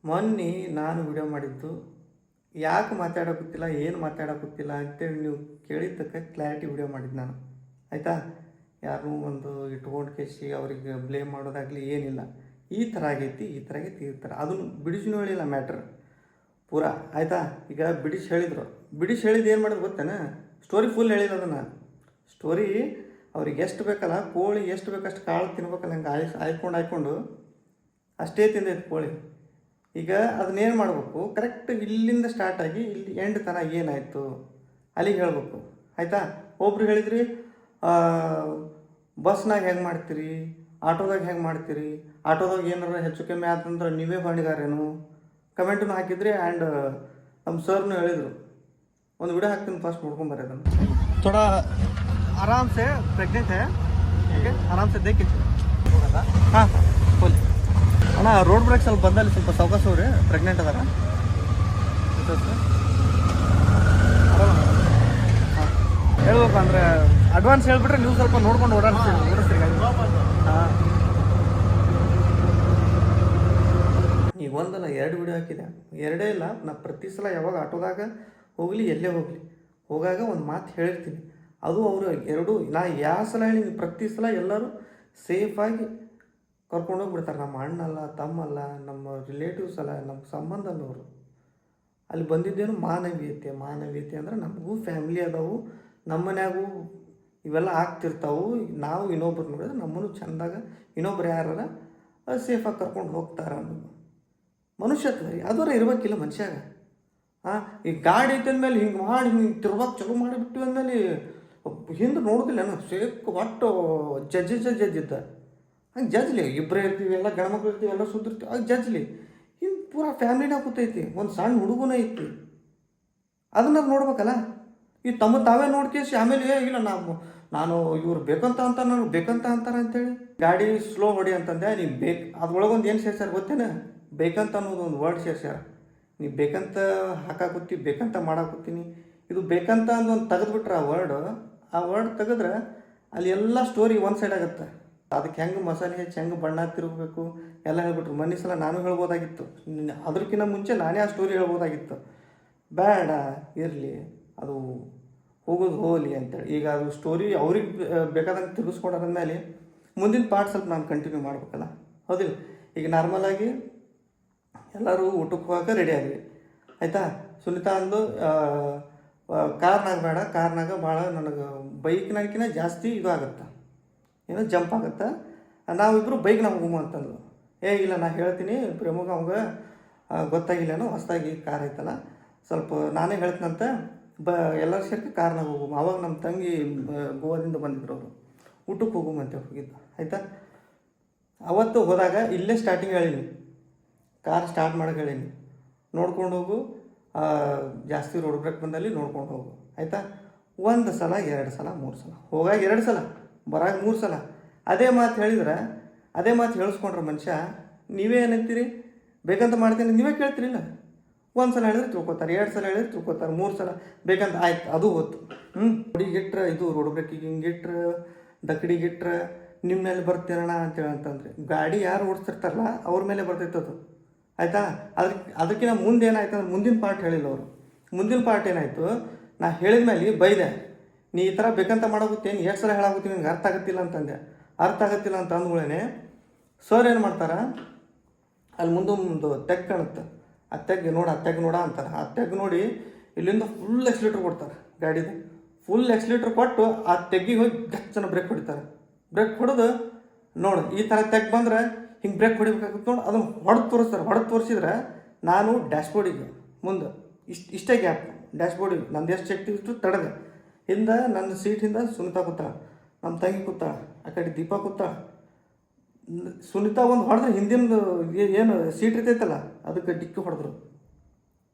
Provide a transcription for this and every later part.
ಮೊನ್ನೆ ನಾನು ವಿಡಿಯೋ ಮಾಡಿದ್ದು ಯಾಕೆ ಮಾತಾಡೋಕ್ಕಿಲ್ಲ ಏನು ಮಾತಾಡೋಕ್ಕಿಲ್ಲ ಅಂತೇಳಿ ನೀವು ಕೇಳಿದ್ದಕ್ಕೆ ಕ್ಲಾರಿಟಿ ವಿಡಿಯೋ ಮಾಡಿದ್ದು ನಾನು. ಆಯಿತಾ? ಯಾರನ್ನೂ ಒಂದು ಇಟ್ಕೊಂಡು ಕೇಸಿ ಅವ್ರಿಗೆ ಬ್ಲೇಮ್ ಮಾಡೋದಾಗಲಿ ಏನಿಲ್ಲ. ಈ ಥರ ಆಗೈತಿ, ಈ ಥರ ಆಗೈತಿ, ಈ ಥರ ಅದನ್ನು ಬಿಡಿಸಿನೂ ಹೇಳಿಲ್ಲ ಮ್ಯಾಟ್ರ್ ಪೂರಾ. ಆಯಿತಾ? ಈಗ ಬಿಡಿಸಿ ಹೇಳಿದ್ರು. ಬಿಡಿಸಿ ಹೇಳಿದ್ದು ಏನು ಮಾಡಿದ್ರು ಗೊತ್ತೇನ? ಸ್ಟೋರಿ ಫುಲ್ ಹೇಳಿಲ್ಲ ಅದನ್ನು. ಸ್ಟೋರಿ ಅವ್ರಿಗೆ ಎಷ್ಟು ಬೇಕಲ್ಲ, ಕೋಳಿ ಎಷ್ಟು ಬೇಕಷ್ಟು ಕಾಳು ತಿನ್ಬೇಕಲ್ಲ, ಹಂಗೆ ಆಯ್ಕೊಂಡು ಅಷ್ಟೇ ತಿಂದೈತೆ ಕೋಳಿ. ಈಗ ಅದನ್ನೇನು ಮಾಡಬೇಕು, ಕರೆಕ್ಟ್ ಇಲ್ಲಿಂದ ಸ್ಟಾರ್ಟ್ ಆಗಿ ಇಲ್ಲಿ ಎಂಡ್ ತನಕ ಏನಾಯಿತು ಅಲ್ಲಿಗೆ ಹೇಳಬೇಕು. ಆಯಿತಾ? ಒಬ್ರು ಹೇಳಿದ್ರಿ ಬಸ್ನಾಗ ಹೆಂಗೆ ಮಾಡ್ತೀರಿ, ಆಟೋದಾಗ ಹೆಂಗೆ ಮಾಡ್ತೀರಿ, ಆಟೋದಾಗ ಏನಾರ ಹೆಚ್ಚು ಕಮ್ಮಿ ಆತಂದ್ರೆ ನೀವೇ ಹೊಣೆಗಾರೇನು ಕಮೆಂಟನ್ನು ಹಾಕಿದ್ರಿ. ಆ್ಯಂಡ್ ನಮ್ಮ ಸರ್ನು ಹೇಳಿದರು. ಒಂದು ವಿಡಿಯೋ ಹಾಕ್ತೀನಿ, ಫಸ್ಟ್ ನೋಡ್ಕೊಂಬರ್ರಿ ಅದನ್ನು. ಥೋಡಾ ಆರಾಮ್ ಸೆ ಪ್ರೆಗ್ನೆಂಟ್ ಹೇ, ಓಕೆ ಆರಾಮ್ ಸೆ ದೇಖಿ ಹೋಗೋದಾ? ಹಾಂ ಫುಲ್ ಅಣ್ಣ ರೋಡ್ ಬ್ರೇಕ್ ಸ್ವಲ್ಪ ಬಂದಲ್ಲಿ ಸ್ವಲ್ಪ ಸಾವಕಾಶ ಅವ್ರಿ, ಪ್ರೆಗ್ನೆಂಟ್ ಅದಾರ. ಹಾಂ ಹೇಳ್ಬೇಕು ಅಂದರೆ ಅಡ್ವಾನ್ಸ್ ಹೇಳ್ಬಿಟ್ರೆ ನೀವು ಸ್ವಲ್ಪ ನೋಡ್ಕೊಂಡು ಓಡಿಸ್ತೀರಿ ಗಾಡಿ. ಹಾಂ ಈಗ ಒಂದಲ್ಲ 2 ವಿಡಿಯೋ ಹಾಕಿದೆ. 2 ಇಲ್ಲ, ನಾ ಪ್ರತಿ ಸಲ ಯಾವಾಗ ಆಟೋದಾಗ ಹೋಗಲಿ ಎಲ್ಲೇ ಹೋಗಲಿ ಹೋಗಾಗ ಒಂದು ಮಾತು ಹೇಳಿರ್ತೀನಿ. ಅದು ಅವರು 2 ನಾ ಯಾವ ಸಲ ಹೇಳಿ ಪ್ರತಿ ಸಲ ಎಲ್ಲರೂ ಸೇಫಾಗಿ ಕರ್ಕೊಂಡೋಗ್ಬಿಡ್ತಾರೆ. ನಮ್ಮ ಅಣ್ಣಲ್ಲ, ತಮ್ಮಲ್ಲ, ನಮ್ಮ ರಿಲೇಟಿವ್ಸ್ ಅಲ್ಲ, ನಮ್ಮ ಸಂಬಂಧ ಅಲ್ಲ ಅವರು. ಅಲ್ಲಿ ಬಂದಿದ್ದೇನು ಮಾನವೀಯತೆ. ಮಾನವೀಯತೆ ಅಂದ್ರೆ ನಮಗೂ ಫ್ಯಾಮಿಲಿ ಅದಾವು, ನಮ್ಮ ಮನ್ಯಾಗೂ ಇವೆಲ್ಲ ಆಗ್ತಿರ್ತಾವೆ. ನಾವು ಇನ್ನೊಬ್ರು ನೋಡಿದ್ರೆ ನಮ್ಮನ್ನು ಚೆಂದಾಗ ಇನ್ನೊಬ್ರು ಯಾರ ಸೇಫಾಗಿ ಕರ್ಕೊಂಡು ಹೋಗ್ತಾರೆ ಅನ್ನೋದು ಮನುಷ್ಯತ್ವ ರೀ. ಅದರ ಇರ್ಬೇಕಿಲ್ಲ ಮನುಷ್ಯಾಗ. ಈಗ ಗಾಡಿ ಐತೆ ಅಂದಮೇಲೆ ಹಿಂಗೆ ಮಾಡಿ ಹಿಂಗೆ ತಿರ್ಬೇಕು ಚಲೋ ಮಾಡಿಬಿಟ್ಟು ಅಂದಮೇಲೆ ಹಿಂದೆ ನೋಡೋದಿಲ್ಲ ಏನೋ ಸೇಕ್ ಒಟ್ಟು ಜಜ್ಜಿದ್ದ ಹಂಗೆ ಜಜ್ಲಿ. ಇಬ್ಬರೇ ಇರ್ತೀವಿ, ಎಲ್ಲ ಗಂಡ್ಮಕ್ಳು ಇರ್ತೀವಿ, ಎಲ್ಲ ಸುದ್ದಿರ್ತೀವಿ, ಅದು ಜಜ್ಲಿ. ಹಿಂಗೆ ಪೂರಾ ಫ್ಯಾಮಿಲಿನಾಗ ಕೂತೈತಿ, ಒಂದು ಸಣ್ಣ ಹುಡುಗನ ಐತಿ, ಅದನ್ನ ನೋಡ್ಬೇಕಲ್ಲ. ಈ ತಮ್ಮ ತಾವೇ ನೋಡ್ಕೇಸಿ ಆಮೇಲೆ ಇಲ್ಲ ನಾನು ಇವ್ರು ಬೇಕಂತ ಅಂತಾರೆ, ನನಗೆ ಬೇಕಂತ ಅಂತಾರೆ ಅಂತೇಳಿ ಗಾಡಿ ಸ್ಲೋ ಹೊಡಿ ಅಂತಂದೆ. ನೀವು ಅದ್ರೊಳಗೊಂದು ಏನು ಸೇರ್ಸ್ಯಾರ ಗೊತ್ತೇನ? ಬೇಕಂತ ಅನ್ನೋದು ಒಂದು ವರ್ಡ್ ಸೇರ್ಸ್ಯಾರ. ನೀವು ಬೇಕಂತ ಹಾಕಾಕತ್ತಿ, ಬೇಕಂತ ಮಾಡಾಕತ್ತೀನಿ. ಇದು ಬೇಕಂತ ಅಂದೊಂದು ತೆಗೆದ್ಬಿಟ್ರೆ ಆ ವರ್ಡ್ ತೆಗೆದ್ರೆ ಅಲ್ಲಿ ಎಲ್ಲ ಸ್ಟೋರಿ ಒಂದು ಸೈಡ್ ಆಗುತ್ತೆ. ಅದಕ್ಕೆ ಹೆಂಗೆ ಮಸಾಲೆ ಹೆಚ್ಚು ಹೆಂಗೆ ಬಣ್ಣ ತಿರುಗಬೇಕು ಎಲ್ಲ ಹೇಳ್ಬಿಟ್ರು. ಮೊನ್ನೆ ಸಲ ನಾನು ಹೇಳ್ಬೋದಾಗಿತ್ತು, ಅದಕ್ಕಿಂತ ಮುಂಚೆ ನಾನೇ ಆ ಸ್ಟೋರಿ ಹೇಳ್ಬೋದಾಗಿತ್ತು. ಬೇಡ ಇರಲಿ, ಅದು ಹೋಗೋದು ಹೋಗಲಿ ಅಂತೇಳಿ. ಈಗ ಅದು ಸ್ಟೋರಿ ಅವ್ರಿಗೆ ಬೇಕಾದಂಗೆ ತಿರುಗಿಸ್ಕೊಡೋದ್ಮೇಲೆ ಮುಂದಿನ ಪಾರ್ಟ್ ಸ್ವಲ್ಪ ನಾನು ಕಂಟಿನ್ಯೂ ಮಾಡ್ಬೇಕಲ್ಲ, ಹೌದಿಲ್ಲ? ಈಗ ನಾರ್ಮಲಾಗಿ ಎಲ್ಲರೂ ಊಟಕ್ಕೆ ಹೋಗೋಕೆ ರೆಡಿ ಆದ್ವಿ. ಆಯಿತಾ? ಸುನಿತಾ ಅಂದು ಕಾರ್ನಾಗ ಬೇಡ, ಕಾರ್ನಾಗ ಭಾಳ ನನಗೆ ಬೈಕ್ನಾಗಿನ ಜಾಸ್ತಿ ಇದು ಆಗುತ್ತೆ, ಏನೋ ಜಂಪ್ ಆಗುತ್ತೆ. ನಾವಿಬ್ಬರು ಬೈಕ್ನಾಗ ಹೋಗು ಅಂತಂದು. ಇಲ್ಲ ನಾ ಹೇಳ್ತೀನಿ ಪ್ರೇಮಗ ಅವಂಗೆ ಗೊತ್ತಾಗಿಲ್ಲೇನೋ, ಹೊಸದಾಗಿ ಕಾರ್ ಐತಲ್ಲ, ಸ್ವಲ್ಪ ನಾನೇ ಹೇಳ್ತೀನಂತ ಎಲ್ಲರೂ ಸೇರ್ಕೆ ಕಾರ್ನಾಗ ಹೋಗು. ಆವಾಗ ನಮ್ಮ ತಂಗಿ ಗೋವಾದಿಂದ ಬಂದಿದ್ರು, ಅವರು ಊಟಕ್ಕೆ ಹೋಗುಮಂತೆ ಹೋಗಿದ್ದು. ಆಯಿತಾ? ಅವತ್ತು ಹೋದಾಗ ಇಲ್ಲೇ ಸ್ಟಾರ್ಟಿಂಗ್ ಹೇಳೀನಿ, ಕಾರ್ ಸ್ಟಾರ್ಟ್ ಮಾಡೋಕೆ ಹೇಳೀನಿ, ನೋಡ್ಕೊಂಡು ಹೋಗು, ಜಾಸ್ತಿ ರೋಡ್ ಬ್ರೇಕ್ ಬಂದಲ್ಲಿ ನೋಡ್ಕೊಂಡು ಹೋಗು. ಆಯಿತಾ? 1 ಸಲ 2 ಸಲ 3 ಸಲ ಹೋಗಾಗ 2 ಸಲ ಬರಾಗ 3 ಸಲ ಅದೇ ಮಾತು ಹೇಳಿದ್ರೆ, ಅದೇ ಮಾತು ಹೇಳಿಸ್ಕೊಂಡ್ರೆ ಮನುಷ್ಯ ನೀವೇ ಏನಂತೀರಿ, ಬೇಕಂತ ಮಾಡ್ತೀನಿ ನೀವೇ ಕೇಳ್ತೀರಿಲ್ಲ. 1 ಸಲ ಹೇಳಿದ್ರೆ ತಿಳ್ಕೊತಾರೆ, 2 ಸಲ ಹೇಳಿದ್ರೆ ತಿಳ್ಕೊತಾರೆ, 3 ಸಲ ಬೇಕಂತ ಆಯ್ತು, ಅದು ಹೊತ್ತು ಹೊಡಿಗಿಟ್ರೆ ಇದು ರೋಡ್ ಬ್ರೇಕಿಗೆ ಹಿಂಗಿಟ್ರೆ ದಕ್ಕಡಿಗಿಟ್ರೆ ನಿಮ್ಮ ಮೇಲೆ ಬರ್ತೀರಣ ಅಂತಂದ್ರೆ ಗಾಡಿ ಯಾರು ಓಡಿಸ್ತಿರ್ತಾರಲ್ಲ ಅವ್ರ ಮೇಲೆ ಬರ್ತೈತದು. ಆಯಿತಾ? ಅದಕ್ಕಿಂತ ಮುಂದೆ ಏನಾಯ್ತು ಅಂದ್ರೆ ಮುಂದಿನ ಪಾರ್ಟ್ ಹೇಳಿಲ್ಲ ಅವರು. ಮುಂದಿನ ಪಾರ್ಟ್ ಏನಾಯಿತು, ನಾ ಹೇಳಿದ ಮೇಲೆ ಬೈದೆ, ನೀ ಈ ಥರ ಬೇಕಂತ ಮಾಡೋಗುತ್ತೇನು, ಎಷ್ಟು ಸಲ ಹೇಳಾಗುತ್ತೀನಿ, ನಿನ್ಗೆ ಅರ್ಥ ಆಗತ್ತಿಲ್ಲ ಅಂತಂದೆ. ಅರ್ಥ ಆಗತ್ತಿಲ್ಲ ಅಂತ ಅಂದ್ಗಳೇ ಸರ್ ಏನು ಮಾಡ್ತಾರೆ, ಅಲ್ಲಿ ಮುಂದೊಂದು ತೆಗ್ ಕಾಣುತ್ತೆ, ಆ ತೆಗ್ ನೋಡ ಅಂತಾರೆ. ಆ ತೆಗ್ ನೋಡಿ ಇಲ್ಲಿಂದ ಫುಲ್ ಎಕ್ಸ್ಲೇಟ್ರ್ ಕೊಡ್ತಾರೆ, ಗಾಡಿದು ಫುಲ್ ಎಕ್ಸ್ಲೇಟ್ರ್ ಕೊಟ್ಟು ಆ ತೆಗ್ಗಿಗೆ ಹೋಗಿ ಗಚ್ಚನ ಬ್ರೇಕ್ ಹೊಡಿತಾರೆ. ಬ್ರೇಕ್ ಹೊಡೆದು ನೋಡು ಈ ಥರ ತೆಗ್ ಬಂದರೆ ಹಿಂಗೆ ಬ್ರೇಕ್ ಹೊಡಿಬೇಕಾಗುತ್ತೆ ನೋಡಿ, ಅದನ್ನು ಹೊಡೆದು ತೋರಿಸ್ತಾರೆ. ಹೊಡೆದು ತೋರಿಸಿದ್ರೆ ನಾನು ಡ್ಯಾಶ್ಬೋರ್ಡಿಗೆ ಮುಂದೆ ಇಷ್ಟೇ ಗ್ಯಾಪ್, ಡ್ಯಾಶ್ಬೋರ್ಡಿಗೆ ನಂದು ಎಷ್ಟು ಶಕ್ತಿ ಇಷ್ಟು ತಡೆದೆ. ಹಿಂದೆ ನನ್ನ ಸೀಟಿಂದ ಸುನಿತಾ ಕೂತಾಳ, ನಮ್ಮ ತಂಗಿ ಕೂತಾಳ, ಆ ಕಡೆ ದೀಪಾ ಕೂತಾಳ. ಸುನಿತಾ ಒಂದು ಹೊಡೆದ್ರೆ ಹಿಂದಿನ ಏನು ಸೀಟ್ ಇರ್ತೈತಲ್ಲ ಅದಕ್ಕೆ ಡಿಕ್ಕಿ ಹೊಡೆದ್ರು.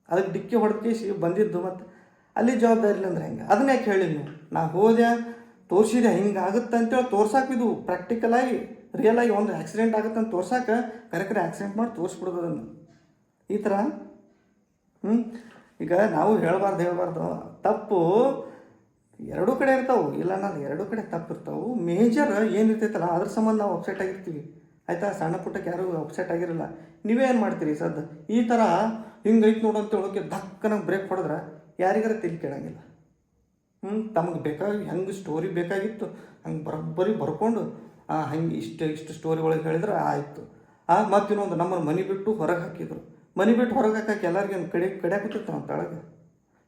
ಅದಕ್ಕೆ ಡಿಕ್ಕಿ ಹೊಡೆದು ಬಂದಿದ್ದು. ಮತ್ತು ಅಲ್ಲಿ ಜವಾಬ್ದಾರಿ ಇಲ್ಲ ಅಂದ್ರೆ ಹೆಂಗೆ? ಅದನ್ನ ಯಾಕೆ ಹೇಳಿ ನೀವು? ನಾ ಹೋದೆ ತೋರಿಸಿದೆ ಹಿಂಗೆ ಆಗುತ್ತೆ ಅಂತೇಳಿ ತೋರ್ಸಾಕೆ, ಇದು ಪ್ರಾಕ್ಟಿಕಲಾಗಿ ರಿಯಲಾಗಿ ಒಂದು ಆಕ್ಸಿಡೆಂಟ್ ಆಗುತ್ತೆ ಅಂತ ತೋರ್ಸಾಕೆ ಕರೆ ಆಕ್ಸಿಡೆಂಟ್ ಮಾಡಿ ತೋರಿಸ್ಬಿಡೋದು ಅದನ್ನು. ಈ ಥರ ಈಗ ನಾವು ಹೇಳಬಾರ್ದು ತಪ್ಪು ಎರಡೂ ಕಡೆ ಇರ್ತಾವೆ, ಇಲ್ಲ ನಾನು ಎರಡೂ ಕಡೆ ತಪ್ಪಿರ್ತಾವೆ. ಮೇಜರ್ ಏನಿರ್ತೈತಲ್ಲ ಅದ್ರ ಸಂಬಂಧ ನಾವು ಅಪ್ಸೆಟ್ ಆಗಿರ್ತೀವಿ. ಆಯಿತಾ. ಸಣ್ಣ ಪುಟ್ಟಕ್ಕೆ ಯಾರೂ ಅಪ್ಸೆಟ್ ಆಗಿರಲ್ಲ. ನೀವೇ ಏನು ಮಾಡ್ತೀರಿ ಸದ್ದು ಈ ಥರ ಹಿಂಗೈತೆ ನೋಡು ಅಂತ ಹೇಳೋಕೆ ಧಕ್ಕನಾಗ ಬ್ರೇಕ್ ಹೊಡೆದ್ರೆ ಯಾರಿಗಾರ ತಿಳಿ ಕೇಳಂಗಿಲ್ಲ. ತಮಗೆ ಬೇಕಾಗಿ ಹೆಂಗೆ ಸ್ಟೋರಿ ಬೇಕಾಗಿತ್ತು ಹಂಗೆ ಬರೋಬ್ಬರಿ ಬರ್ಕೊಂಡು ಹಂಗೆ ಇಷ್ಟು ಸ್ಟೋರಿ ಒಳಗೆ ಹೇಳಿದ್ರೆ ಆಯಿತು. ಮತ್ತು ಇನ್ನೊಂದು ನಮ್ಮನ್ನು ಮನೆ ಬಿಟ್ಟು ಹೊರಗೆ ಹಾಕಿದ್ರು. ಮನೆ ಬಿಟ್ಟು ಹೊರಗೆ ಹಾಕಕ್ಕೆ ಎಲ್ಲರಿಗೆ ಒಂದು ಕಡಿಯಾಕತ್ತಿತ್ತು ನಮ್ಮ ತೆಳಗೆ.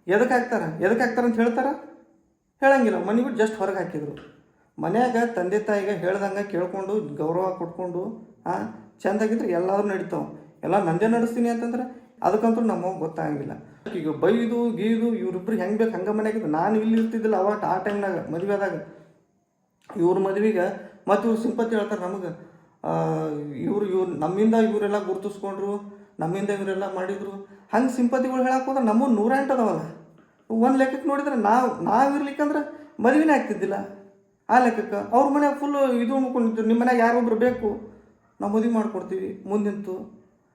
ಎದಕ್ಕೆ ಹಾಕ್ತಾರೆ ಅಂತ ಹೇಳ್ತಾರೆ? ಹೇಳಂಗಿಲ್ಲ. ಮನೆ ಬಿಟ್ಟು ಜಸ್ಟ್ ಹೊರಗೆ ಹಾಕಿದ್ರು. ಮನ್ಯಾಗ ತಂದೆ ತಾಯಿಗೆ ಹೇಳ್ದಂಗೆ ಕೇಳ್ಕೊಂಡು ಗೌರವ ಕೊಟ್ಕೊಂಡು ಚೆಂದಾಗಿದ್ರೆ ಎಲ್ಲರೂ ನಡೀತಾವೆ. ಎಲ್ಲ ನಂದೇ ನಡೆಸ್ತೀನಿ ಅಂತಂದ್ರೆ ಅದಕ್ಕಂತೂ ನಮಗೆ ಗೊತ್ತಾಗಂಗಿಲ್ಲ. ಈಗ ಬೈದು ಗೀದು ಇವ್ರಿಬ್ರು ಹೆಂಗೆ ಬೇಕು ಹಂಗೆ ಮನೆಯಾಗಿದ್ದು. ನಾನು ಇಲ್ಲಿ ಇರ್ತಿದ್ದಿಲ್ಲ ಅವಾಗ ಆ ಟೈಮ್ನಾಗ ಮದುವೆ ಆದಾಗ. ಇವ್ರ ಮದುವೆಗೆ ಮತ್ತು ಇವ್ರು ಸಿಂಪತಿ ಹೇಳ್ತಾರೆ ನಮಗೆ. ಇವ್ರು ನಮ್ಮಿಂದ ಇವರೆಲ್ಲ ಗುರುತಿಸ್ಕೊಂಡ್ರು, ನಮ್ಮಿಂದ ಇವರೆಲ್ಲ ಮಾಡಿದರು. ಹಂಗೆ ಸಿಂಪತಿಗಳು ಹೇಳಕ್ಕೆ ಹೋದ್ರೆ ನಮ್ಮನ್ನು 108 ಅದಾವಲ್ಲ. ಒಂದು ಲೆಕ್ಕಕ್ಕೆ ನೋಡಿದ್ರೆ ನಾವು ಇರ್ಲಿಕ್ಕಂದ್ರೆ ಮದುವೆನೇ ಆಗ್ತಿದ್ದಿಲ್ಲ. ಆ ಲೆಕ್ಕಕ್ಕೆ ಅವ್ರ ಮನ್ಯಾಗ ಫುಲ್ಲು ಇದು ಮುಕ್ಕೊಂಡಿದ್ರು. ನಿಮ್ಮ ಮನ್ಯಾಗ ಯಾರೊಬ್ರು ಬೇಕು ನಾವು ಮದುವೆ ಮಾಡಿಕೊಡ್ತೀವಿ ಮುಂದಿಂತು.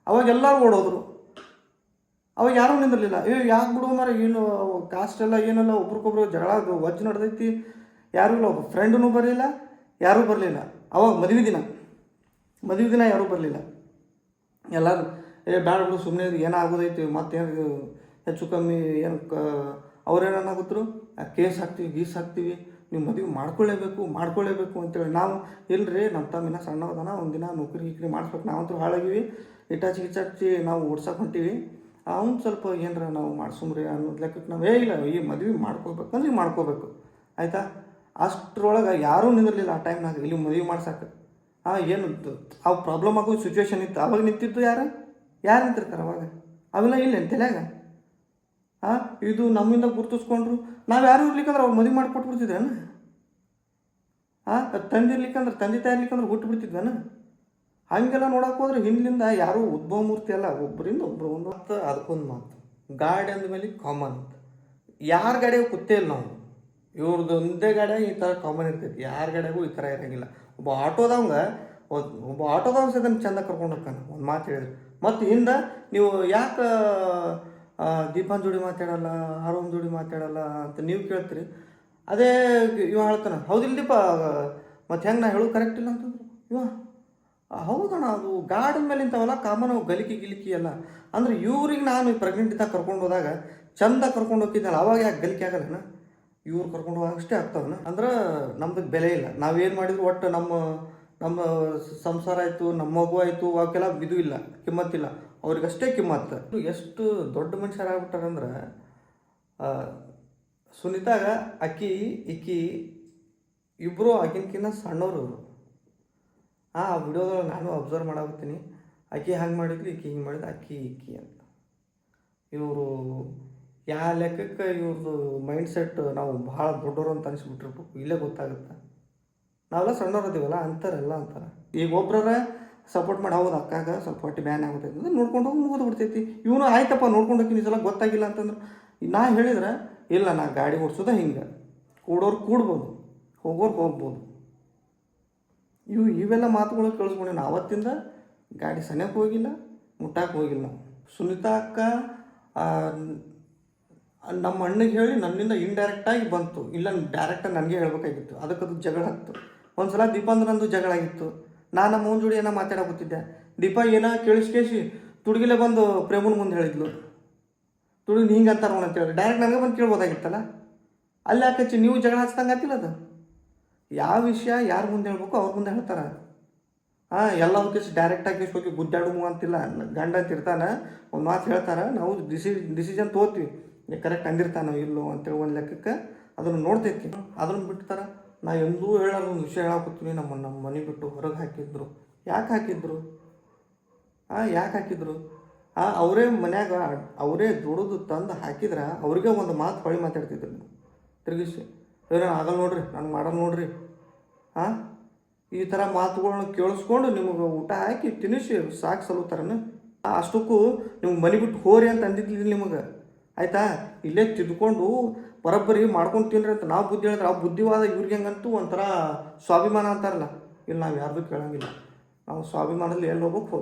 ಅವಾಗ ಎಲ್ಲರೂ ಓಡೋದ್ರು. ಅವಾಗ ಯಾರೂ ನಿಂದಿರಲಿಲ್ಲ. ಯಾಕೆ ಬಿಡುವ ಮಾರ ಏನು ಕಾಸ್ಟ್ ಎಲ್ಲ ಏನೆಲ್ಲ ಒಬ್ರಿಗೊಬ್ರು ಜಗಳ ವಜ್ಜು ನಡೆದೈತಿ. ಯಾರೂ ಇಲ್ಲ. ಒಬ್ಬ ಫ್ರೆಂಡೂ ಬರಲಿಲ್ಲ, ಯಾರೂ ಬರಲಿಲ್ಲ. ಅವಾಗ ಮದುವೆ ದಿನ ಯಾರೂ ಬರಲಿಲ್ಲ. ಎಲ್ಲರೂ ಬ್ಯಾಡ ಬಿಡು ಸುಮ್ಮನೆ ಏನಾಗೋದೈತಿ ಮತ್ತೇನು ಹೆಚ್ಚು ಕಮ್ಮಿ ಏನು ಅವ್ರೇನಾಗುತ್ತರು ಕೇಸ್ ಹಾಕ್ತೀವಿ ನೀವು ಮದುವೆ ಮಾಡ್ಕೊಳ್ಳೇಬೇಕು ಅಂತೇಳಿ. ನಾವು ಇಲ್ಲರಿ ನಮ್ಮ ತಮ್ಮಿನ ಸಣ್ಣವದಾನ ಒಂದಿನ ನೌಕರಿ ಮಾಡಿಸ್ಬೇಕು. ನಾವಂತೂ ಹಾಳಾಗಿವಿ. ಇಟ್ಟಾಚಿ ನಾವು ಓಡ್ಸಕ್ಕೆ ಹೊಂಟೀವಿ. ಅವ್ನು ಸ್ವಲ್ಪ ಏನರ ನಾವು ಮಾಡ್ಸುಮ್ರಿ ಅನ್ನೋದು ಲೆಕ್ಕಕ್ಕೆ ನಾವು ಇಲ್ಲ ಈ ಮದುವೆ ಮಾಡ್ಕೋಬೇಕಂದ್ರೆ ಈಗ ಮಾಡ್ಕೋಬೇಕು ಆಯಿತಾ. ಅಷ್ಟರೊಳಗೆ ಯಾರೂ ನಿಂದಿರಲಿಲ್ಲ ಆ ಟೈಮ್ನಾಗ ಇಲ್ಲಿ ಮದುವೆ ಮಾಡ್ಸಕ್ಕೆ. ಏನು ಅವು ಪ್ರಾಬ್ಲಮ್ ಆಗೋ ಸಿಚುವೇಶನ್ ಇತ್ತು. ಅವಾಗ ನಿಂತಿದ್ದು ಯಾರು ನಿಂತಿರ್ತಾರೆ ಅವಾಗ? ಅವೆಲ್ಲ ಇಲ್ಲ ತಲೆಯಾಗ. ಇದು ನಮ್ಮಿಂದ ಗುರುತಿಸ್ಕೊಂಡ್ರು. ನಾವು ಯಾರು ಇರ್ಲಿಕ್ಕಂದ್ರೆ ಅವ್ರು ಮದುವೆ ಮಾಡಿಕೊಟ್ಬಿಡ್ತಿದ್ದೇನ? ತಂದೆ ತಾಯಿ ಇರ್ಲಿಕ್ಕಂದ್ರೆ ಹುಟ್ಟುಬಿಡ್ತಿದ್ವೇನ? ಹಾಗೆಲ್ಲ ನೋಡಕ್ಕೆ ಹೋದ್ರೆ ಹಿಂದಿಂದ ಯಾರೂ ಉದ್ಭವ ಮೂರ್ತಿ ಅಲ್ಲ, ಒಬ್ಬರಿಂದ ಒಬ್ಬರು ಒಂದು. ಮತ್ತು ಅದಕ್ಕೊಂದು ಮಾತು, ಗಾಡಿ ಅಂದಮೇಲೆ ಕಾಮನ್ ಅಂತ. ಯಾರ ಗಾಡಿಯಾಗ ಕೂತೇ ಇಲ್ಲ ನಾವು. ಇವ್ರದ್ದು ಒಂದೇ ಗಾಡಿಯಾಗ ಈ ಥರ ಕಾಮನ್ ಇರ್ತೈತಿ. ಯಾರ ಗಾಡಿಯಾಗೂ ಈ ಥರ ಇರೋಂಗಿಲ್ಲ. ಒಬ್ಬ ಆಟೋದವ್ನು ಸದನ್ ಚೆಂದ ಕರ್ಕೊಂಡು ಹೋಗ್ತಾನೆ. ಒಂದು ಮಾತು ಹೇಳಿದ್ರು. ಮತ್ತು ಹಿಂದೆ ನೀವು ಯಾಕೆ ದೀಪನ್ ಜೋಡಿ ಮಾತಾಡಲ್ಲ, ಆರೋನ್ ಜೋಡಿ ಮಾತಾಡಲ್ಲ ಅಂತ ನೀವು ಕೇಳ್ತೀರಿ. ಅದೇ ಇವ ಹೇಳ್ತಾನೆ, ಹೌದಿಲ್ಲ ದೀಪ ಮತ್ತು ಹೆಂಗೆ ನಾ ಹೇಳೋದು ಕರೆಕ್ಟ್ ಇಲ್ಲ ಅಂತಂದ್ರು. ಹೌದಣ್ಣ ಅದು ಗಾರ್ಡನ್ ಮೇಲೆ ಇಂಥವಲ್ಲ ಕಾಮನ್ ಅವು ಗಿಲಿಕಿ ಎಲ್ಲ. ಅಂದ್ರೆ ಇವ್ರಿಗೆ ನಾನು ಪ್ರೆಗ್ನೆಂಟ್ ಇದ್ದಾಗ ಕರ್ಕೊಂಡು ಹೋದಾಗ ಚಂದ ಕರ್ಕೊಂಡು ಹೋಗಿದ್ದಲ್ಲ, ಅವಾಗ ಯಾಕೆ ಗಲಿಕೆ ಆಗಲ್ಲಣ್ಣ? ಇವ್ರು ಕರ್ಕೊಂಡು ಹೋದಾಗ ಅಷ್ಟೇ ಆಗ್ತಾವಣ್ಣ. ಅಂದ್ರೆ ನಮ್ದಕ್ಕೆ ಬೆಲೆ ಇಲ್ಲ. ನಾವೇನು ಮಾಡಿದ್ರು ಒಟ್ಟು ನಮ್ಮ ಸಂಸಾರ ಆಯಿತು, ನಮ್ಮ ಮಗು ಆಯಿತು, ಅವಕ್ಕೆಲ್ಲ ಇದು ಇಲ್ಲ, ಕಿಮ್ಮತ್ತಿಲ್ಲ. ಅವ್ರಿಗಷ್ಟೇ ಕಿಮ್ಮತ್ತು. ಎಷ್ಟು ದೊಡ್ಡ ಮನುಷ್ಯರಾಗ್ಬಿಟ್ಟಾರಂದ್ರೆ ಸುನೀತಾಗ ಇಕ್ಕಿ ಇಬ್ಬರು ಆಕಿನ್ಕಿನ್ನ ಸಣ್ಣವರು. ಆ ವಿಡಿಯೋದೊಳಗೆ ನಾನು ಅಬ್ಸರ್ವ್ ಮಾಡಾಕತ್ತೀನಿ. ಆಕಿ ಹಂಗೆ ಮಾಡಿದ್ಲು, ಈಕಿ ಹಿಂಗೆ ಮಾಡಿದ್ಲು, ಇಕ್ಕಿ ಅಂತ. ಇವರು ಯಾವ ಲೆಕ್ಕಕ್ಕೆ ಇವ್ರದ್ದು ಮೈಂಡ್ ಸೆಟ್ ನಾವು ಭಾಳ ದೊಡ್ಡವರು ಅಂತ ಅನಿಸ್ಬಿಟ್ಟಿರ್ಬೇಕು. ಇಲ್ಲೇ ಗೊತ್ತಾಗುತ್ತೆ. ನಾವೆಲ್ಲ ಸಣ್ಣವ್ರು ಅದೀವಲ್ಲ ಅಂತಾರೆಲ್ಲ ಅಂತಾರೆ. ಈಗ ಒಬ್ಬರ ಸಪೋರ್ಟ್ ಮಾಡಿ ಹೌದು ಅಕ್ಕಾಗ ಸ್ವಲ್ಪ ಹೊಟ್ಟೆ ಬ್ಯಾನ್ ಆಗುತ್ತೈತೆ ಅಂದ್ರೆ ನೋಡ್ಕೊಂಡು ಹೋಗಿ ಮುಗಿದು ಬಿಡ್ತೈತಿ. ಇವನು ಆಯ್ತಪ್ಪ ನೋಡ್ಕೊಂಡು ಹೋಗಿ ಈ ಸಲ ಗೊತ್ತಾಗಿಲ್ಲ ಅಂತಂದ್ರೆ ನಾ ಹೇಳಿದ್ರೆ ಇಲ್ಲ ನಾ ಗಾಡಿ ಓಡಿಸೋದ ಹಿಂಗೆ, ಕೂಡೋರು ಕೂಡ್ಬೋದು, ಹೋಗೋರು ಹೋಗ್ಬೋದು. ಇವೆಲ್ಲ ಮಾತುಗಳು ಕೇಳಿಸ್ಕೊಂಡು ನಾವು ಅವತ್ತಿಂದ ಗಾಡಿ ಸನಿಯಕ್ಕೆ ಹೋಗಿಲ್ಲ, ಮುಟ್ಟಕ್ಕೆ ಹೋಗಿಲ್ಲ ನಾವು. ಸುನೀತಾ ಅಕ್ಕ ನಮ್ಮ ಅಣ್ಣಗೆ ಹೇಳಿ ನನ್ನಿಂದ ಇಂಡೈರೆಕ್ಟಾಗಿ ಬಂತು. ಇಲ್ಲ ಡೈರೆಕ್ಟಾಗಿ ನನಗೆ ಹೇಳಬೇಕಾಗಿತ್ತು. ಅದಕ್ಕದು ಜಗಳ ಆಗ್ತು. ಒಂದು ಸಲ ದೀಪಂದ್ರಂದು ಜಗಳ ಆಗಿತ್ತು. ನಾನು ನಮ್ಮ ಅವ್ನ ಜೋಡಿ ಏನೋ ಮಾತಾಡೋಗುತ್ತಿದ್ದೆ. ದೀಪ ಏನೋ ಕೇಳಿಸಿ ತುಡುಗಿಲೆ ಬಂದು ಪ್ರೇಮನ ಮುಂದೆ ಹೇಳಿದ್ಲು, ತುಡುಗಿ ಹಿಂಗೆ ಅಂತಾರ ಅಂತೇಳಿ. ಡೈರೆಕ್ಟ್ ನನಗೆ ಬಂದು ಕೇಳ್ಬೋದಾಗಿತ್ತಲ್ಲ. ಅಲ್ಲಿ ಯಾಕಚ್ಚಿ ನೀವು ಜಗಳ ಹಚ್ದಂಗೆ ಆತಿಲ್ಲ ಅದು. ಯಾವ ವಿಷಯ ಯಾರು ಮುಂದೆ ಹೇಳ್ಬೇಕು ಅವ್ರ ಮುಂದೆ ಹೇಳ್ತಾರೆ. ಎಲ್ಲದಕ್ಕೆ ಡೈರೆಕ್ಟಾಗಿ ಹೋಗಿ ಗುದ್ದಾಡು ಅಂತಿಲ್ಲ. ಗಂಡ ಅಂತ ಇರ್ತಾನೆ, ಒಂದು ಮಾತು ಹೇಳ್ತಾರೆ, ನಾವು ಡಿಸಿಷನ್ ತೊಗೋತೀವಿ. ಕರೆಕ್ಟ್ ಅಂದಿರ್ತಾನೋ ಇಲ್ಲೋ ಅಂತೇಳಿ ಒಂದು ಲೆಕ್ಕಕ್ಕೆ ಅದನ್ನು ನೋಡ್ತೈತಿ. ಅದನ್ನು ಬಿಡ್ತಾರೆ. ನಾ ಎಂದೂ ಹೇಳೋದು ಒಂದು ವಿಷಯ ಹೇಳಾಕತ್ತೀನಿ. ನಮ್ಮ ಮನೆ ಬಿಟ್ಟು ಹೊರಗೆ ಹಾಕಿದ್ರು. ಯಾಕೆ ಹಾಕಿದ್ರು? ಅವರೇ ಮನ್ಯಾಗ ಅವರೇ ದುಡಿದು ತಂದು ಹಾಕಿದ್ರೆ ಅವ್ರಿಗೆ ಒಂದು ಮಾತು ಹೊಳಿ ಮಾತಾಡ್ತಿದ್ರು. ತಿರುಗಿಸಿ ಆಗಲ್ಲ ನೋಡ್ರಿ, ನಂಗೆ ಮಾಡಲ್ಲ ನೋಡ್ರಿ. ಈ ಥರ ಮಾತುಗಳನ್ನ ಕೇಳಿಸ್ಕೊಂಡು ನಿಮಗೆ ಊಟ ಹಾಕಿ ತಿನ್ನಿಸಿ ಸಾಕು ಸಲುತ್ತಾರನ. ಅಷ್ಟಕ್ಕೂ ನಿಮ್ಗೆ ಮನೆ ಬಿಟ್ಟು ಹೋರಿ ಅಂತ ಅಂದಿದ್ದಿಲ್ಲ ನಿಮಗೆ, ಆಯಿತಾ. ಇಲ್ಲೇ ತಿದ್ಕೊಂಡು ಬರೋಬ್ಬರಿ ಮಾಡ್ಕೊಂಡು ತಿನ್ರಿ ಅಂತ ನಾವು ಬುದ್ಧಿ ಹೇಳಿದ್ರೆ, ಆ ಬುದ್ಧಿವಾದ ಇವ್ರಿಗೆ ಹೆಂಗಂತೂ ಒಂಥರ ಸ್ವಾಭಿಮಾನ ಅಂತಾರಲ್ಲ. ಇಲ್ಲಿ ನಾವು ಯಾರ್ದು ಕೇಳೋಂಗಿಲ್ಲ. ನಾವು ಸ್ವಾಭಿಮಾನದಲ್ಲಿ ಎಲ್ಲಿ ಹೋಗೋಕೆ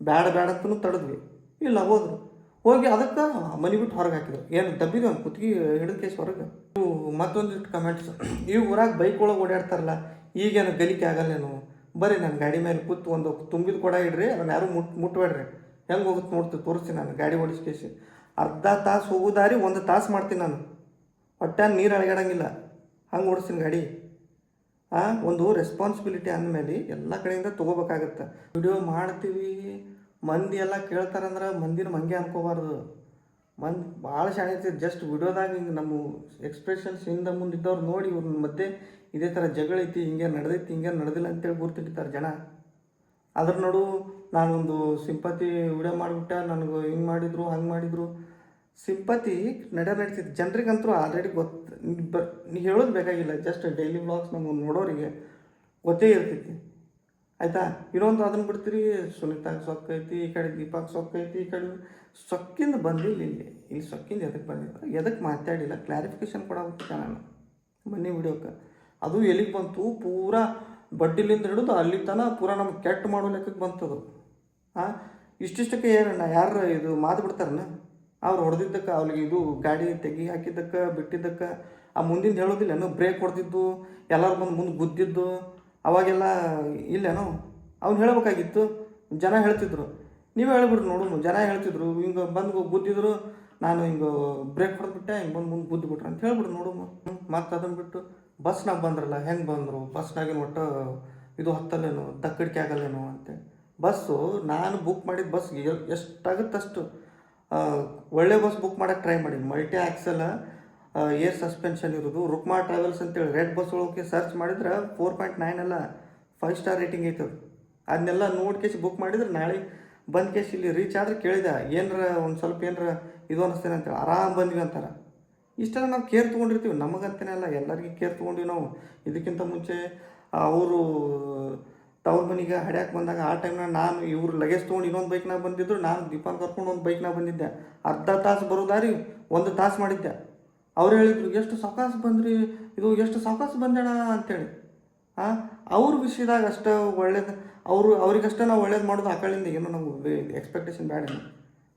ಬ್ಯಾಡ ಅಂತಲೂ ತಡೆದ್ವಿ. ಇಲ್ಲ ಹೋಗಿ ಅದಕ್ಕೆ ಮನೆ ಬಿಟ್ಟು ಹೊರಗೆ ಹಾಕಿದ್ರು. ಏನು ದಬ್ಬಿದ್ವಿ ಒಂದು ಕುತ್ತಿಗೆ ಹಿಡಿದ ಕೇಸ್ ಹೊರಗೆ. ಮತ್ತೊಂದಿಷ್ಟು ಕಮೆಂಟ್ಸ್, ಈ ಊರಾಗ ಬೈಕ್ ಒಳಗೆ ಓಡಾಡ್ತಾರಲ್ಲ, ಈಗೇನು ಗಲಿಕೆ ಆಗಲ್ಲೇನು, ಬರ್ರಿ ನನ್ನ ಗಾಡಿ ಮೇಲೆ ಕೂತು ಒಂದು ತುಂಬಿದ ಕೊಡ ಇಡ್ರಿ, ಅದನ್ನು ಯಾರು ಮುಟ್ಬೇಡ್ರಿ, ಹೆಂಗೆ ಹೋಗುತ್ತೆ ನೋಡ್ತೀವಿ, ತೋರಿಸ್ತೀನಿ ನಾನು ಗಾಡಿ ಓಡಿಸ್ಕೇಸಿ. ಅರ್ಧ ತಾಸು ಹೋಗೋದಾರಿ 1 ತಾಸು ಮಾಡ್ತೀನಿ ನಾನು, ಹೊಟ್ಟೆ ನೀರು ಅಳಗಾಡಂಗಿಲ್ಲ, ಹಂಗೆ ಓಡಿಸ್ತೀನಿ ಗಾಡಿ. ಒಂದು ರೆಸ್ಪಾನ್ಸಿಬಿಲಿಟಿ ಅಂದಮೇಲೆ ಎಲ್ಲ ಕಡೆಯಿಂದ ತೊಗೋಬೇಕಾಗತ್ತೆ. ವಿಡಿಯೋ ಮಾಡ್ತೀವಿ, ಮಂದಿ ಎಲ್ಲ ಕೇಳ್ತಾರಂದ್ರೆ ಮಂದಿನ ಮಂಗೆ ಅನ್ಕೋಬಾರ್ದು. ಮಂದಿ ಭಾಳ ಶಾಣೆ ಇರ್ತೈತೆ. ಜಸ್ಟ್ ವಿಡಿಯೋದಾಗ ಹಿಂಗೆ ನಮ್ಮ ಎಕ್ಸ್ಪ್ರೆಷನ್ಸ್ ಹಿಂದೆ ಮುಂದೆ ಇದ್ದವ್ರು ನೋಡಿ ಇವ್ರ ಮಧ್ಯೆ ಇದೇ ಥರ ಜಗಳ ಐತಿ, ಹಿಂಗೆ ನಡೆದೈತಿ, ಹಿಂಗೆ ನಡೆದಿಲ್ಲ ಅಂತೇಳಿ ಗುರ್ತಿಡ್ತಾರೆ ಜನ. ಅದ್ರ ನಡು ನಾನೊಂದು ಸಿಂಪತಿ ವಿಡಿಯೋ ಮಾಡಿಬಿಟ್ಟೆ, ನನಗೆ ಹಿಂಗೆ ಮಾಡಿದ್ರು ಹಂಗೆ ಮಾಡಿದರು. ಸಿಂಪತಿ ನಡೀತೈತಿ ಜನರಿಗಂತೂ ಆಲ್ರೆಡಿ ನೀ ಹೇಳೋದು ಬೇಕಾಗಿಲ್ಲ. ಜಸ್ಟ್ ಡೈಲಿ ವ್ಲಾಗ್ಸ್ ನಮಗೆ ನೋಡೋರಿಗೆ ಗೊತ್ತೇ ಇರ್ತೈತಿ, ಆಯಿತಾ. ಇನ್ನೊಂದು ಅದನ್ನು ಬಿಡ್ತೀರಿ, ಸುನೀತಾಗ ಸೊಕ್ಕೈತಿ, ಈ ಕಡೆ ದೀಪಾಕ್ ಸೊಕ್ಕೈತಿ, ಈ ಕಡೆ ಸೊಕ್ಕಿಂದ ಬಂದಿಲ್ಲ. ಇಲ್ಲಿ ಸೊಕ್ಕಿಂದ ಎದಕ್ಕೆ ಬಂದಿಲ್ಲ, ಎದಕ್ಕೆ ಮಾತಾಡಿಲ್ಲ, ಕ್ಲಾರಿಫಿಕೇಶನ್ ಕೊಡೋಕ್ಕೆ ನಾನು ಮನೆ ವಿಡಿಯೋಕ್ಕೆ. ಅದು ಎಲ್ಲಿಗೆ ಬಂತು, ಪೂರಾ ಬಡ್ಡಿಲಿಂದ ಹಿಡಿದು ಅಲ್ಲಿ ತನಕ ಪೂರಾ ನಮ್ಗೆ ಕೆಟ್ಟ ಮಾಡೋ ಲೆಕ್ಕಕ್ಕೆ ಬಂತದು. ಇಷ್ಟಿಷ್ಟಕ್ಕೆ ಯಾರು ಇದು ಮಾತು ಬಿಡ್ತಾರನ, ಅವ್ರು ಹೊಡೆದಿದ್ದಕ್ಕೆ, ಅವ್ರಿಗೆ ಇದು ಗಾಡಿ ತೆಗಿ ಹಾಕಿದ್ದಕ್ಕೆ ಬಿಟ್ಟಿದ್ದಕ್ಕೆ, ಆ ಮುಂದಿನ ಹೇಳೋದಿಲ್ಲೇನೋ, ಬ್ರೇಕ್ ಹೊಡೆದಿದ್ದು, ಎಲ್ಲರೂ ಬಂದು ಮುಂದೆ ಗುದ್ದಿದ್ದು ಅವಾಗೆಲ್ಲ ಇಲ್ಲೇನೋ. ಅವ್ನು ಹೇಳಬೇಕಾಗಿತ್ತು, ಜನ ಹೇಳ್ತಿದ್ರು. ನೀವೇ ಹೇಳ್ಬಿಡ್ರಿ ನೋಡು, ಜನ ಹೇಳ್ತಿದ್ರು ಹಿಂಗೆ ಬಂದು ಗುದ್ದಿದ್ರು, ನಾನು ಹಿಂಗೆ ಬ್ರೇಕ್ ಹೊಡೆದ್ಬಿಟ್ಟೆ, ಹಿಂಗೆ ಬಂದು ಮುಂದೆ ಗುದ್ದುಬಿಟ್ರೆ ಅಂತ ಹೇಳ್ಬಿಡ್ರಿ ನೋಡು. ಮತ್ತು ಅದನ್ನು ಬಿಟ್ಟು ಬಸ್ನಾಗ ಬಂದ್ರಲ್ಲ, ಹೆಂಗೆ ಬಂದರು, ಬಸ್ನಾಗಿನ ಒಟ್ಟು ಇದು ಹತ್ತಲ್ಲೇನೋ, ದಕ್ಕಡಿಕೆ ಆಗಲ್ಲೇನೋ ಅಂತೇಳಿ. ಬಸ್ಸು ನಾನು ಬುಕ್ ಮಾಡಿದ ಬಸ್ಗೆ ಎಷ್ಟಾಗುತ್ತೆ ಅಷ್ಟು ಒಳ್ಳೆ ಬಸ್ ಬುಕ್ ಮಾಡೋಕ್ಕೆ ಟ್ರೈ ಮಾಡಿ. ಮಲ್ಟಿ ಆಕ್ಸೆಲ್ ಏರ್ ಸಸ್ಪೆನ್ಷನ್ ಇರೋದು ರುಕ್ಮಾ ಟ್ರಾವೆಲ್ಸ್ ಅಂತೇಳಿ ರೆಡ್ ಬಸ್ ಒಳಗೆ ಸರ್ಚ್ ಮಾಡಿದ್ರೆ 4.9 ಅಲ್ಲ 5 ಸ್ಟಾರ್ ರೇಟಿಂಗ್ ಐತದು. ಅದನ್ನೆಲ್ಲ ನೋಡಿ ಬುಕ್ ಮಾಡಿದ್ರೆ ನಾಳೆ ಬಂದು ಕೇಸಿ ಇಲ್ಲಿ ರೀಚ್ ಆದ್ರೆ ಕೇಳಿದೆ, ಏನರ ಒಂದು ಸ್ವಲ್ಪ ಏನರ ಇದು ಅನ್ನಿಸ್ತೇನೆ ಅಂತೇಳಿ ಆರಾಮ್ ಬಂದ್ವಿ ಅಂತಾರೆ. ಇಷ್ಟೆಲ್ಲ ನಾವು ಕೇರ್ ತೊಗೊಂಡಿರ್ತೀವಿ, ನಮಗಂತನೇ ಅಲ್ಲ ಎಲ್ಲರಿಗೂ ಕೇರ್ ತೊಗೊಂಡಿವಿ ನಾವು. ಇದಕ್ಕಿಂತ ಮುಂಚೆ ಅವರು ತವ್ರ ಮನೆಗೆ ಹಡ್ಯಾಕೆ ಬಂದಾಗ ಆ ಟೈಮ್ನಾಗ ನಾನು ಇವ್ರು ಲಗೇಜ್ ತೊಗೊಂಡು ಇನ್ನೊಂದು ಬೈಕ್ನಾಗ ಬಂದಿದ್ರು, ನಾನು ದೀಪಾನ್ ಕರ್ಕೊಂಡು ಒಂದು ಬೈಕ್ನಾಗ ಬಂದಿದ್ದೆ. ಅರ್ಧ ತಾಸು ಬರೋದಾರಿ 1 ತಾಸು ಮಾಡಿದ್ದೆ. ಅವ್ರು ಹೇಳಿದ್ರು, ಎಷ್ಟು ಸಾವಕಾಶ ಬಂದ್ರಿ, ಇದು ಎಷ್ಟು ಸಾವಕಾಶ ಬಂದೇಣ ಅಂತೇಳಿ. ಅವ್ರ ವಿಷಯದಾಗ ಅಷ್ಟು ಒಳ್ಳೇದು, ಅವ್ರಿಗಷ್ಟೇ ನಾವು ಒಳ್ಳೇದು ಮಾಡೋದು. ಆ ಕಡೆಯಿಂದ ಏನೋ ನಮ್ಗೆ ಎಕ್ಸ್ಪೆಕ್ಟೇಷನ್ ಬೇಡ.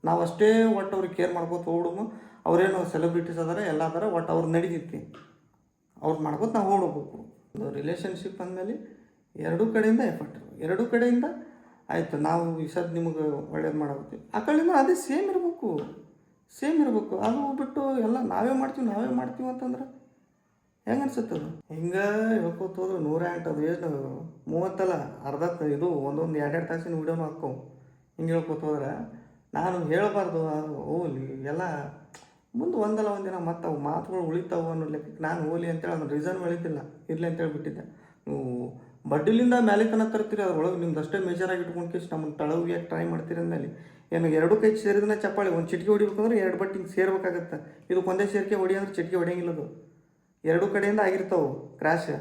ನಾವು ಅಷ್ಟೇ ಒಟ್ಟು ಅವ್ರಿಗೆ ಕೇರ್ ಮಾಡ್ಕೋತ ಹೋಗ್ಬಿಡು. ಅವರೇನು ಸೆಲೆಬ್ರಿಟೀಸ್ ಅದಾರ, ಎಲ್ಲ ಅದಾರ, ಒಟ್ಟು ಅವ್ರು ನಡೀತೈತಿ, ಅವ್ರು ಮಾಡ್ಕೋತ ನಾವು ಓಡೋಗ್ಬೇಕು. ಒಂದು ರಿಲೇಷನ್ಶಿಪ್ ಅಂದಮೇಲೆ ಎರಡೂ ಕಡೆಯಿಂದ ಎಫರ್ಟ್, ಎರಡೂ ಕಡೆಯಿಂದ ಆಯಿತು. ನಾವು ಈ ಸದ್ ನಿಮಗೆ ಒಳ್ಳೇದು ಮಾಡೋಗ್ತೀವಿ, ಆ ಕಡೆಯಿಂದ ಅದೇ ಸೇಮ್ ಇರಬೇಕು. ಅದು ಬಿಟ್ಟು ಎಲ್ಲ ನಾವೇ ಮಾಡ್ತೀವಿ ಅಂತಂದ್ರೆ ಹೆಂಗೆ ಅನ್ಸುತ್ತದು? ಹಿಂಗೆ ಹೇಳ್ಕೊತ ಹೋದ್ರೆ 108 ಅದು ಏನು 30 ಅಲ್ಲ, ಅರ್ಧ ಇದು ಒಂದೊಂದು 2 ತಾಸಿನ ವೀಡಿಯೋನು ಹಾಕ್ಕವು. ಹಿಂಗೆ ಹೇಳ್ಕೊತ ಹೋದ್ರೆ ನಾನು ಹೇಳಬಾರ್ದು, ಹೋಗ್ಲಿ ಎಲ್ಲ ಮುಂದೆ ಒಂದಲ್ಲ ಒಂದಿನ ಮತ್ತು ಅವು ಮಾತುಗಳು ಉಳಿತಾವು ಅನ್ನೋ ಲೆಕ್ಕಕ್ಕೆ ನಾನು ಹೋಗ್ಲಿ ಅಂತೇಳಿ ಅದನ್ನು ರೀಸನ್ ಹೇಳಿದ್ದಿಲ್ಲ, ಇರಲಿ ಅಂತೇಳಿ ಬಿಟ್ಟಿದ್ದೆ. ನೀವು ಬಡ್ಡಿಲಿಂದ ಮೇಲೆ ತನಕ ತರ್ತೀರಿ, ಅದ್ರೊಳಗೆ ನಿಮ್ದು ಅಷ್ಟೇ ಮೇಜರಾಗಿ ಇಟ್ಕೊಂಡು ಕೇಸ್ ನಮ್ಮನ್ನು ತಳವಿಗೆ ಟ್ರೈ ಮಾಡ್ತೀರಿ ಅಂದಮೇಲೆ ಏನು 2 ಕೈ ಸೇರಿದ್ರೆ ಚಪ್ಪಾಳಿ, ಒಂದು ಚಿಟಿಕೆ ಹೊಡಿಬೇಕಂದ್ರೆ 2 ಬಟ್ಟೆ ಹಿಂಗೆ ಸೇರ್ಬೇಕಾಗತ್ತೆ. ಇದು ಒಂದೇ ಸೇರಿಕೆ ಹೊಡಿ ಅಂದ್ರೆ ಚಿಟಿಕೆ ಹೊಡೆಯಂಗಿಲ್ಲದು, 2 ಕಡೆಯಿಂದ ಆಗಿರ್ತಾವೆ ಕ್ರ್ಯಾಶ್.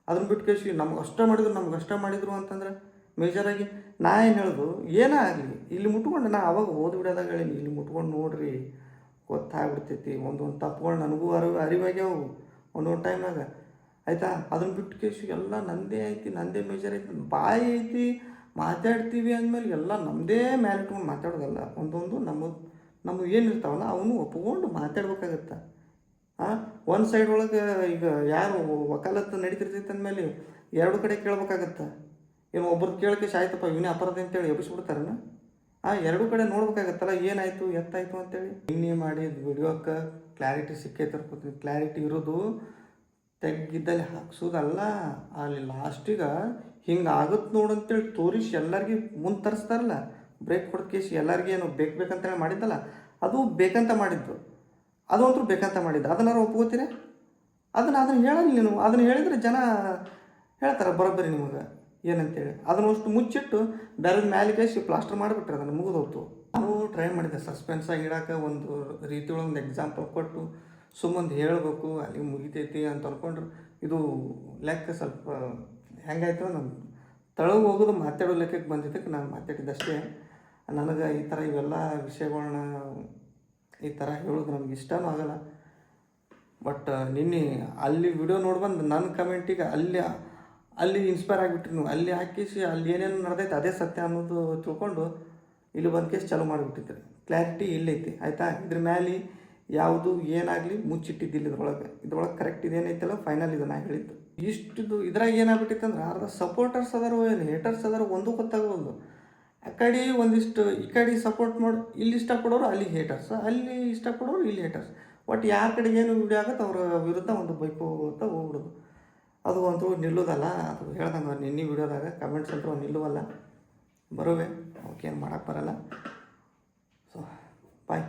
ಅದನ್ನ ಬಿಟ್ಟು ಕೇಸಿ ನಮ್ಗೆ ಅಷ್ಟೇ ಮಾಡಿದ್ರು ಅಂತಂದ್ರೆ ಮೇಜರಾಗಿ ನಾ ಏನು ಹೇಳೋದು, ಏನೇ ಆಗಲಿ ಇಲ್ಲಿ ಮುಟ್ಕೊಂಡು, ನಾ ಅವಾಗ ಓದ್ಬಿಡೋದಾಗ ಹೇಳೀನಿ, ಇಲ್ಲಿ ಮುಟ್ಕೊಂಡು ನೋಡ್ರಿ ಗೊತ್ತಾಗ್ಬಿಡ್ತೈತಿ. ಒಂದೊಂದು ತಪ್ಪುಗಳು ನನಗೂ ಅರಿವಾಗ್ಯಾವು ಒಂದೊಂದು ಟೈಮ್ನಾಗ, ಆಯಿತಾ. ಅದನ್ನ ಬಿಟ್ಟು ಕೇಸಿ ಎಲ್ಲ ನಂದೇ ಮೇಜರ್ ಐತಿ, ಬಾಯಿ ಐತಿ, ಮಾತಾಡ್ತೀವಿ ಅಂದಮೇಲೆ ಎಲ್ಲ ನಮ್ಮದೇ ಮೇಲೆ ಇಟ್ಕೊಂಡು ಮಾತಾಡೋದಲ್ಲ. ಒಂದೊಂದು ನಮ್ಮ ಏನಿರ್ತಾವಲ್ಲ ಅವನು ಒಪ್ಕೊಂಡು ಮಾತಾಡ್ಬೇಕಾಗತ್ತೆ. ಒಂದು ಸೈಡ್ ಒಳಗೆ ಈಗ ಯಾರು ವಕಾಲತ್ತು ನಡೀತಿರ್ತೈತೆ ಅಂದಮೇಲೆ 2 ಕಡೆ ಕೇಳ್ಬೇಕಾಗತ್ತೆ. ಏನು ಒಬ್ರು ಕೇಳಕ್ಕೆ ಆಯ್ತಪ್ಪ ಇವನೇ ಅಪರಾಧ ಅಂತೇಳಿ ಎಬ್ಬಿಸ್ಬಿಡ್ತಾರನ? 2 ಕಡೆ ನೋಡ್ಬೇಕಾಗತ್ತಲ್ಲ, ಏನಾಯಿತು ಎತ್ತಾಯಿತು ಅಂತೇಳಿ. ಇನ್ನೇ ಮಾಡಿದ ವಿಡಿಯೋಕ್ಕೆ ಕ್ಲಾರಿಟಿ ಸಿಕ್ಕೈತಿರ್ಕೋತೀನಿ. ಕ್ಲಾರಿಟಿ ಇರೋದು ತೆಗ್ಗಿದ್ದಲ್ಲಿ ಹಾಕ್ಸೋದಲ್ಲ, ಅಲ್ಲಿ ಲಾಸ್ಟಿಗೆ ಹಿಂಗೆ ಆಗುತ್ತೆ ನೋಡಂತೇಳಿ ತೋರಿಸಿ ಎಲ್ಲರಿಗೆ ಮುಂದೆ ತರಿಸ್ತಾರಲ್ಲ, ಬ್ರೇಕ್ ಹೊಡೆದ ಕೇಸಿ ಎಲ್ಲರಿಗೂ ಏನು ಬೇಕಂತೇಳಿ ಮಾಡಿದ್ದಲ್ಲ, ಅದು ಬೇಕಂತ ಮಾಡಿದ್ದು, ಅದು ಅಂತೂ ಬೇಕಂತ ಮಾಡಿದ್ದು. ಅದನ್ನಾರು ಒಪ್ಕೋತೀರ? ಅದನ್ನು ಹೇಳಲ್ಲ ನೀನು. ಅದನ್ನು ಹೇಳಿದರೆ ಜನ ಹೇಳ್ತಾರೆ ಬರೋಬ್ಬರಿ ನಿಮಗೆ ಏನಂತೇಳಿ. ಅದನ್ನು ಅಷ್ಟು ಮುಚ್ಚಿಟ್ಟು ಬೇರೆ ಮೇಲೆ ಕೇಸಿ ಪ್ಲಾಸ್ಟರ್ ಮಾಡಿಬಿಟ್ರೆ ಅದನ್ನು ಮುಗಿದೋಗ್ತು. ನಾನು ಟ್ರೈ ಮಾಡಿದ್ದೆ ಸಸ್ಪೆನ್ಸಾಗಿ ಇಡೋಕೆ, ಒಂದು ರೀತಿ ಒಳಗೆ ಒಂದು ಎಕ್ಸಾಂಪಲ್ ಕೊಟ್ಟು ಸುಮ್ಮನೆ ಹೇಳಬೇಕು, ಅಲ್ಲಿ ಮುಗಿತೈತಿ ಅಂತ ಅಂದ್ಕೊಂಡ್ರೆ ಇದು ಲೆಕ್ಕ ಸ್ವಲ್ಪ ಹೆಂಗಾಯ್ತು, ನಮ್ಮ ತಳಗೆ ಹೋಗೋದು ಮಾತಾಡೋ ಲೆಕ್ಕಕ್ಕೆ ಬಂದಿದ್ದಕ್ಕೆ ನಾನು ಮಾತಾಡಿದ್ದಷ್ಟೇ. ನನಗೆ ಈ ಥರ ಇವೆಲ್ಲ ವಿಷಯಗಳನ್ನ ಈ ಥರ ಹೇಳೋದು ನಮ್ಗೆ ಇಷ್ಟನೂ ಆಗಲ್ಲ. ಬಟ್ ನಿನ್ನೆ ಅಲ್ಲಿ ವಿಡಿಯೋ ನೋಡ್ಬಂದು ನನ್ನ ಕಮೆಂಟಿಗೆ ಅಲ್ಲಿ ಇನ್ಸ್ಪೈರ್ ಆಗಿಬಿಟ್ರಿ ನೀವು. ಅಲ್ಲಿ ಹಾಕಿಸಿ ಅಲ್ಲಿ ಏನೇನು ನಡೆದೈತೆ ಅದೇ ಸತ್ಯ ಅನ್ನೋದು ತಿಳ್ಕೊಂಡು ಇಲ್ಲಿ ಬಂದು ಕೇಸ್ ಚಾಲೂ ಮಾಡಿಬಿಟ್ಟಿದ್ರಿ. ಕ್ಲಾರಿಟಿ ಇಲ್ಲೈತಿ, ಆಯಿತಾ. ಇದ್ರ ಮೇಲೆ ಯಾವುದು ಏನಾಗಲಿ ಮುಚ್ಚಿಟ್ಟಿದ್ದಿಲ್ಲ. ಇದ್ರೊಳಗೆ ಕರೆಕ್ಟ್ ಇದೇನೈತಲ್ಲ ಫೈನಲ್ ಇದು ನಾ ಹೇಳಿದ್ದು. ಇಷ್ಟು ಇದ್ರಾಗ ಏನಾಗ್ಬಿಟ್ಟಿತ್ತು ಅಂದ್ರೆ ಅರ್ಧ ಸಪೋರ್ಟರ್ಸ್ ಅದಾರು ಏನು ಹೇಟರ್ಸ್ ಅದಾರು ಒಂದೂ ಗೊತ್ತಾಗೋದು. ಆ ಕಡೆ ಒಂದಿಷ್ಟು ಈ ಕಡೆ ಸಪೋರ್ಟ್ ಮಾಡಿ ಇಲ್ಲಿ ಇಷ್ಟಪಡೋರು ಅಲ್ಲಿ ಹೇಟರ್ಸ್, ಅಲ್ಲಿ ಇಷ್ಟಪಡೋರು ಇಲ್ಲಿ ಹೇಟರ್ಸ್. ಒಟ್ಟು ಯಾರ ಕಡೆಗೆ ಏನು ವಿಡಿಯೋ ಆಗುತ್ತೆ ಅವ್ರ ವಿರುದ್ಧ ಒಂದು ಬೈಕೋತ ಹೋಗ್ಬಿಡೋದು. ಅದು ಅಂತೂ ನಿಲ್ಲೋದಲ್ಲ. ಅದು ಹೇಳ್ದಂಗೆ ನಿನ್ನೆ ವಿಡಿಯೋದಾಗ ಕಮೆಂಟ್ಸ್ ಅಂತೂ ನಿಲ್ಲುವಲ್ಲ, ಬರುವೆ, ಅವಕ್ಕೇನು ಮಾಡೋಕ್ಕೆ ಬರಲ್ಲ. ಸೊ ಬಾಯ್.